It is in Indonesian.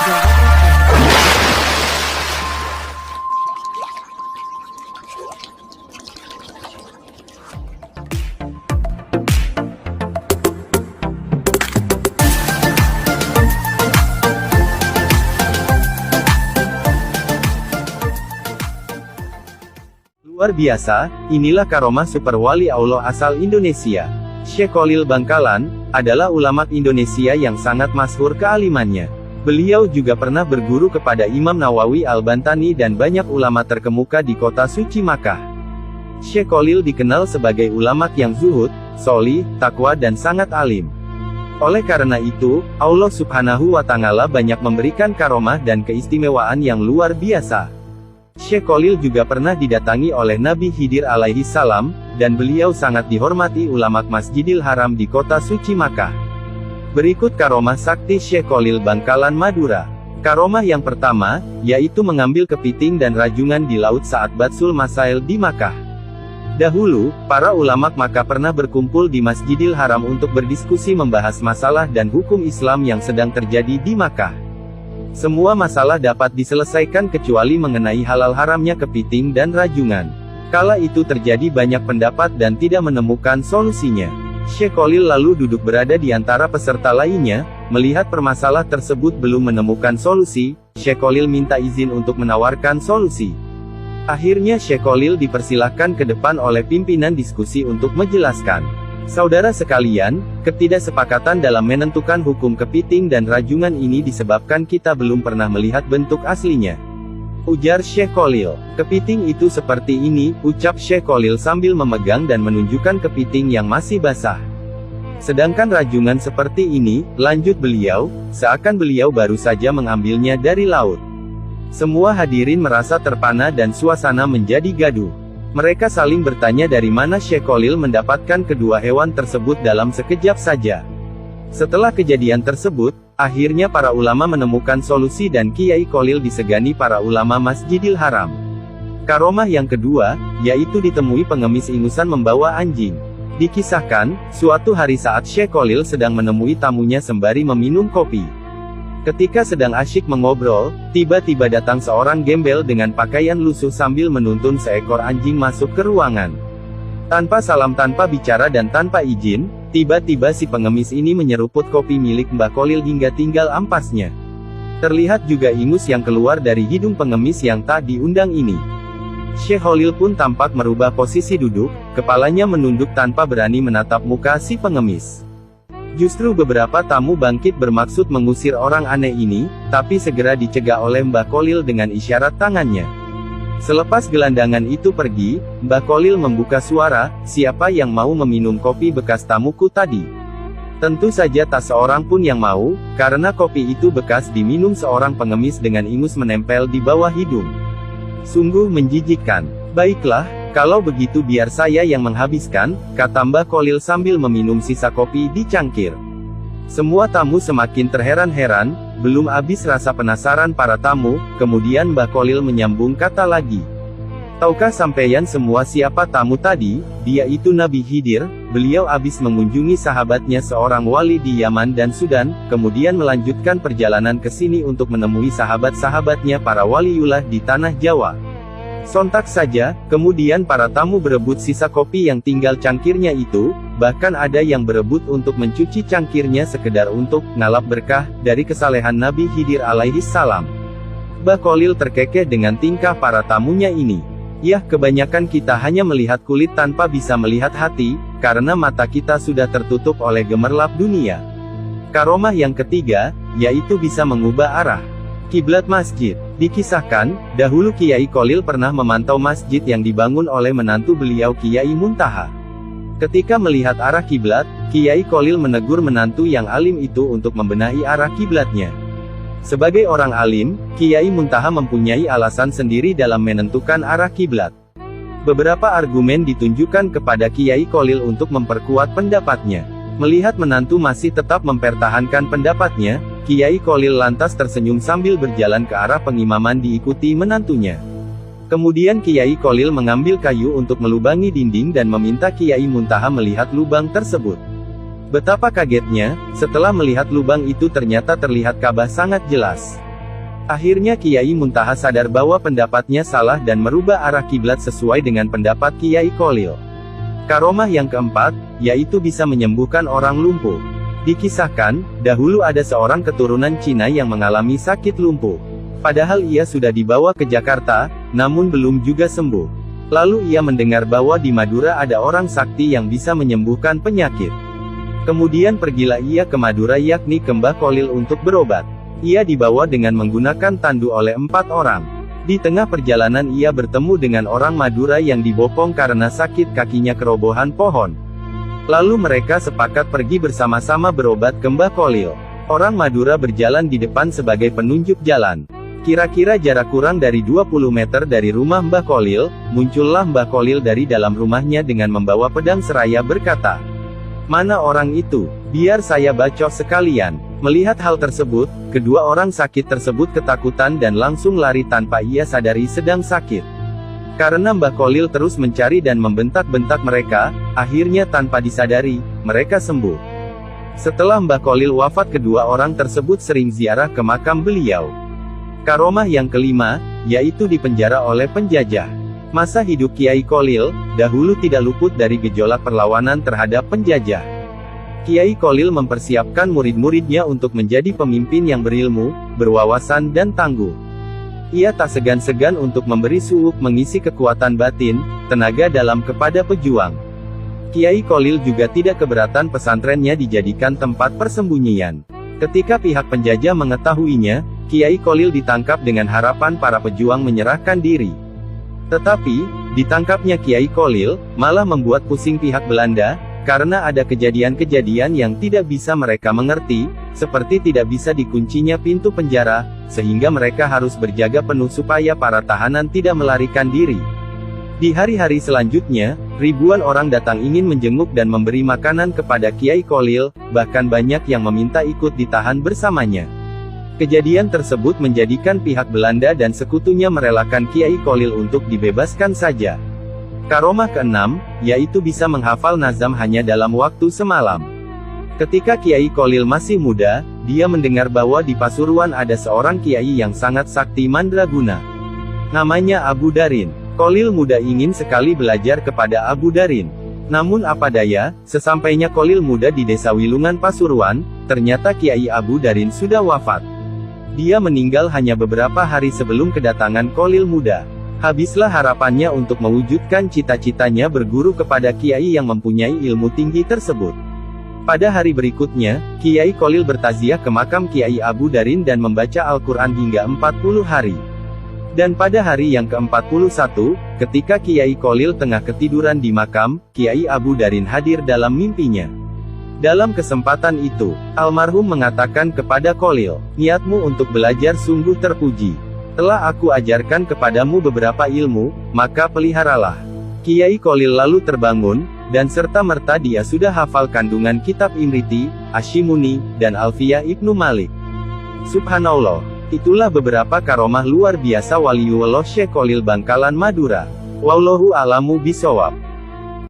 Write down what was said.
Luar biasa, inilah karomah super wali Allah asal Indonesia. Syekh Kholil Bangkalan, adalah ulama Indonesia yang sangat masyhur kealimannya. Beliau juga pernah berguru kepada Imam Nawawi Al-Bantani dan banyak ulama terkemuka di kota suci Makkah. Syekh Kholil dikenal sebagai ulama yang zuhud, sholih, takwa dan sangat alim. Oleh karena itu, Allah Subhanahu wa Ta'ala banyak memberikan karomah dan keistimewaan yang luar biasa. Syekh Kholil juga pernah didatangi oleh Nabi Khidir alaihi salam, dan beliau sangat dihormati ulama Masjidil Haram di kota suci Makkah. Berikut karomah sakti Syekh Kholil Bangkalan Madura. Karomah yang pertama, yaitu mengambil kepiting dan rajungan di laut saat Batsul Masail di Makkah. Dahulu, para ulama Makkah pernah berkumpul di Masjidil Haram untuk berdiskusi membahas masalah dan hukum Islam yang sedang terjadi di Makkah. Semua masalah dapat diselesaikan kecuali mengenai halal haramnya kepiting dan rajungan. Kala itu terjadi banyak pendapat dan tidak menemukan solusinya. Syekh Kholil lalu duduk berada di antara peserta lainnya, melihat permasalahan tersebut belum menemukan solusi, Syekh Kholil minta izin untuk menawarkan solusi. Akhirnya Syekh Kholil dipersilahkan ke depan oleh pimpinan diskusi untuk menjelaskan. Saudara sekalian, ketidaksepakatan dalam menentukan hukum kepiting dan rajungan ini disebabkan kita belum pernah melihat bentuk aslinya. Ujar Syekh Kholil. Kepiting itu seperti ini, ucap Syekh Kholil sambil memegang dan menunjukkan kepiting yang masih basah. Sedangkan rajungan seperti ini, lanjut beliau, seakan beliau baru saja mengambilnya dari laut. Semua hadirin merasa terpana dan suasana menjadi gaduh. Mereka saling bertanya dari mana Syekh Kholil mendapatkan kedua hewan tersebut dalam sekejap saja. Setelah kejadian tersebut, akhirnya para ulama menemukan solusi dan Kiai Kholil disegani para ulama Masjidil Haram. Karomah yang kedua, yaitu ditemui pengemis ingusan membawa anjing. Dikisahkan, suatu hari saat Syekh Kholil sedang menemui tamunya sembari meminum kopi. Ketika sedang asyik mengobrol, tiba-tiba datang seorang gembel dengan pakaian lusuh sambil menuntun seekor anjing masuk ke ruangan. Tanpa salam, tanpa bicara dan tanpa izin, tiba-tiba si pengemis ini menyeruput kopi milik Mbah Kholil hingga tinggal ampasnya. Terlihat juga ingus yang keluar dari hidung pengemis yang tak diundang ini. Syekh Kholil pun tampak merubah posisi duduk, kepalanya menunduk tanpa berani menatap muka si pengemis. Justru beberapa tamu bangkit bermaksud mengusir orang aneh ini, tapi segera dicegah oleh Mbah Kholil dengan isyarat tangannya. Selepas gelandangan itu pergi, Mbah Kholil membuka suara, "Siapa yang mau meminum kopi bekas tamuku tadi?" Tentu saja tak seorang pun yang mau, karena kopi itu bekas diminum seorang pengemis dengan ingus menempel di bawah hidung. Sungguh menjijikkan. "Baiklah, kalau begitu biar saya yang menghabiskan," kata Mbah Kholil sambil meminum sisa kopi di cangkir. Semua tamu semakin terheran-heran, belum habis rasa penasaran para tamu, kemudian Mbah Kholil menyambung kata lagi. "Tahukah sampeyan semua siapa tamu tadi? Dia itu Nabi Khidir, beliau habis mengunjungi sahabatnya seorang wali di Yaman dan Sudan, kemudian melanjutkan perjalanan ke sini untuk menemui sahabat-sahabatnya para waliullah di tanah Jawa." Sontak saja, kemudian para tamu berebut sisa kopi yang tinggal cangkirnya itu, bahkan ada yang berebut untuk mencuci cangkirnya sekedar untuk ngalap berkah dari kesalehan Nabi Khidir alaihi salam. Mbah Kholil terkekeh dengan tingkah para tamunya ini. "Yah, kebanyakan kita hanya melihat kulit tanpa bisa melihat hati, karena mata kita sudah tertutup oleh gemerlap dunia." Karomah yang ketiga, yaitu bisa mengubah arah kiblat masjid. Dikisahkan, dahulu Kiai Kholil pernah memantau masjid yang dibangun oleh menantu beliau Kiai Muntaha. Ketika melihat arah kiblat, Kiai Kholil menegur menantu yang alim itu untuk membenahi arah kiblatnya. Sebagai orang alim, Kiai Muntaha mempunyai alasan sendiri dalam menentukan arah kiblat. Beberapa argumen ditunjukkan kepada Kiai Kholil untuk memperkuat pendapatnya. Melihat menantu masih tetap mempertahankan pendapatnya, Kiai Kholil lantas tersenyum sambil berjalan ke arah pengimaman diikuti menantunya. Kemudian Kiai Kholil mengambil kayu untuk melubangi dinding dan meminta Kiai Muntaha melihat lubang tersebut. Betapa kagetnya, setelah melihat lubang itu ternyata terlihat Ka'bah sangat jelas. Akhirnya Kiai Muntaha sadar bahwa pendapatnya salah dan merubah arah kiblat sesuai dengan pendapat Kiai Kholil. Karomah yang keempat, yaitu bisa menyembuhkan orang lumpuh. Dikisahkan, dahulu ada seorang keturunan Cina yang mengalami sakit lumpuh. Padahal ia sudah dibawa ke Jakarta, namun belum juga sembuh. Lalu ia mendengar bahwa di Madura ada orang sakti yang bisa menyembuhkan penyakit. Kemudian pergilah ia ke Madura yakni ke Mbah Kholil untuk berobat. Ia dibawa dengan menggunakan tandu oleh 4 orang. Di tengah perjalanan ia bertemu dengan orang Madura yang dibopong karena sakit kakinya kerobohan pohon. Lalu mereka sepakat pergi bersama-sama berobat ke Mbah Kholil. Orang Madura berjalan di depan sebagai penunjuk jalan. Kira-kira jarak kurang dari 20 meter dari rumah Mbah Kholil, muncullah Mbah Kholil dari dalam rumahnya dengan membawa pedang seraya berkata, "Mana orang itu? Biar saya bacok sekalian." Melihat hal tersebut, kedua orang sakit tersebut ketakutan dan langsung lari tanpa ia sadari sedang sakit. Karena Mbah Kholil terus mencari dan membentak-bentak mereka, akhirnya tanpa disadari, mereka sembuh. Setelah Mbah Kholil wafat, kedua orang tersebut sering ziarah ke makam beliau. Karomah yang kelima, yaitu dipenjara oleh penjajah. Masa hidup Kiai Kholil, dahulu tidak luput dari gejolak perlawanan terhadap penjajah. Kiai Kholil mempersiapkan murid-muridnya untuk menjadi pemimpin yang berilmu, berwawasan dan tangguh. Ia tak segan-segan untuk memberi suuk mengisi kekuatan batin, tenaga dalam kepada pejuang. Kiai Kholil juga tidak keberatan pesantrennya dijadikan tempat persembunyian. Ketika pihak penjajah mengetahuinya, Kiai Kholil ditangkap dengan harapan para pejuang menyerahkan diri. Tetapi, ditangkapnya Kiai Kholil, malah membuat pusing pihak Belanda, karena ada kejadian-kejadian yang tidak bisa mereka mengerti, seperti tidak bisa dikuncinya pintu penjara, sehingga mereka harus berjaga penuh supaya para tahanan tidak melarikan diri. Di hari-hari selanjutnya, ribuan orang datang ingin menjenguk dan memberi makanan kepada Kiai Kholil, bahkan banyak yang meminta ikut ditahan bersamanya. Kejadian tersebut menjadikan pihak Belanda dan sekutunya merelakan Kiai Kholil untuk dibebaskan saja. Karomah keenam, yaitu bisa menghafal nazam hanya dalam waktu semalam. Ketika Kiai Kholil masih muda, dia mendengar bahwa di Pasuruan ada seorang kiai yang sangat sakti mandraguna. Namanya Abu Darin. Kholil muda ingin sekali belajar kepada Abu Darin. Namun apa daya, sesampainya Kholil muda di desa Wilungan Pasuruan, ternyata Kiai Abu Darin sudah wafat. Dia meninggal hanya beberapa hari sebelum kedatangan Kholil muda. Habislah harapannya untuk mewujudkan cita-citanya berguru kepada kiai yang mempunyai ilmu tinggi tersebut. Pada hari berikutnya, Kiai Kholil bertaziah ke makam Kiai Abu Darin dan membaca Al-Quran hingga 40 hari. Dan pada hari yang ke-41, ketika Kiai Kholil tengah ketiduran di makam, Kiai Abu Darin hadir dalam mimpinya. Dalam kesempatan itu, almarhum mengatakan kepada Kholil, "Niatmu untuk belajar sungguh terpuji. Telah aku ajarkan kepadamu beberapa ilmu, maka peliharalah." Kiai Kholil lalu terbangun, dan serta-merta dia sudah hafal kandungan kitab Imriti, Ashimuni, dan Alfiyah Ibnu Malik. Subhanallah, itulah beberapa karomah luar biasa Waliullah Syekh Kholil Bangkalan Madura. Wallahu a'lamu bishawab.